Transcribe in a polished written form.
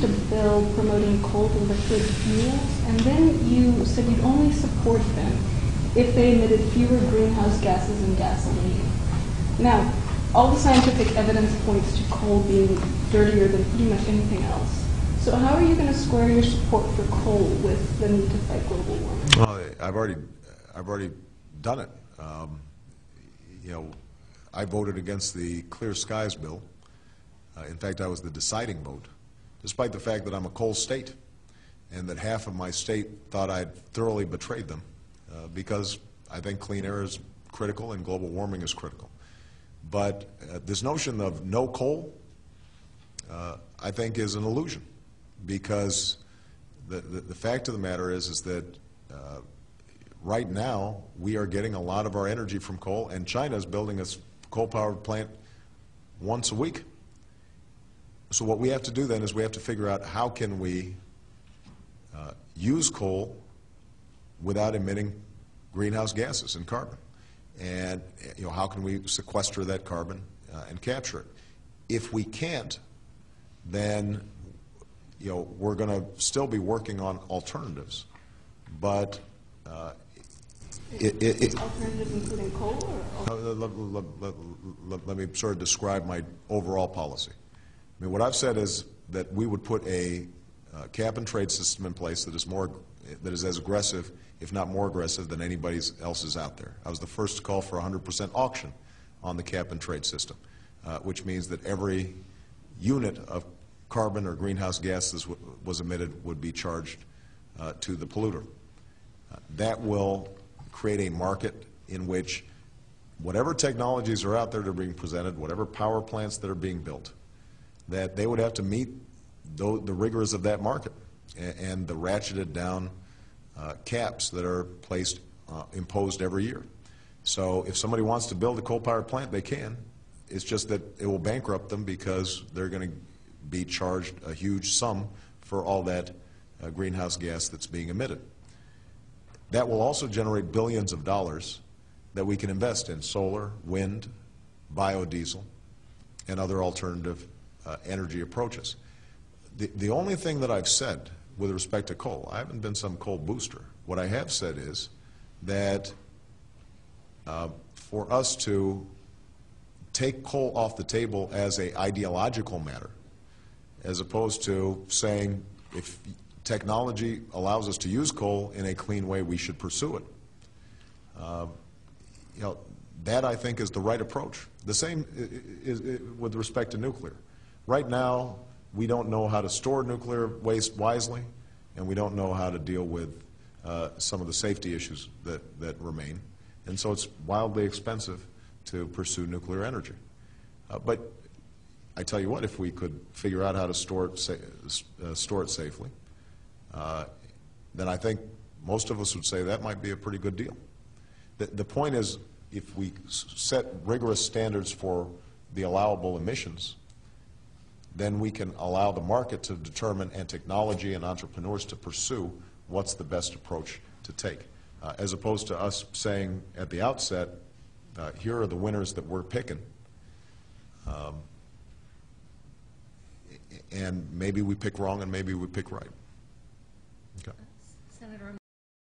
introduced a bill promoting coal to liquid fuels, and then you said you'd only support them if they emitted fewer greenhouse gases than gasoline. Now, all the scientific evidence points to coal being dirtier than pretty much anything else. So how are you going to square your support for coal with the need to fight global warming? Well, I've already done it. I voted against the Clear Skies bill. In fact, I was the deciding vote, despite the fact that I'm a coal state and that half of my state thought I'd thoroughly betrayed them because I think clean air is critical and global warming is critical. But this notion of no coal, I think, is an illusion, because the fact of the matter is that right now we are getting a lot of our energy from coal, and China is building a coal-powered plant once a week. So what we have to do then is we have to figure out how can we use coal without emitting greenhouse gases and carbon. And how can we sequester that carbon and capture it? If we can't, then we're going to still be working on alternatives. But alternatives including coal? Or let me sort of describe my overall policy. I mean, what I've said is that we would put a cap and trade system in place that is as aggressive, if not more aggressive, than anybody else's out there. I was the first to call for 100% auction on the cap and trade system, which means that every unit of carbon or greenhouse gases was emitted would be charged to the polluter. That will create a market in which whatever technologies are out there that are being presented, whatever power plants that are being built, that they would have to meet the rigors of that market and the ratcheted down caps that are imposed every year. So if somebody wants to build a coal-powered plant, they can. It's just that it will bankrupt them because they're going to be charged a huge sum for all that greenhouse gas that's being emitted. That will also generate billions of dollars that we can invest in solar, wind, biodiesel, and other alternative energy approaches. The only thing that I've said with respect to coal, I haven't been some coal booster. What I have said is that for us to take coal off the table as an ideological matter, as opposed to saying if technology allows us to use coal in a clean way, we should pursue it. That I think is the right approach. The same is with respect to nuclear. Right now, we don't know how to store nuclear waste wisely, and we don't know how to deal with some of the safety issues that remain. And so it's wildly expensive to pursue nuclear energy. But I tell you what, if we could figure out how to store it safely, then I think most of us would say that might be a pretty good deal. The point is, if we set rigorous standards for the allowable emissions, then we can allow the market to determine, and technology and entrepreneurs to pursue what's the best approach to take, as opposed to us saying at the outset, here are the winners that we're picking, and maybe we pick wrong and maybe we pick right. Okay.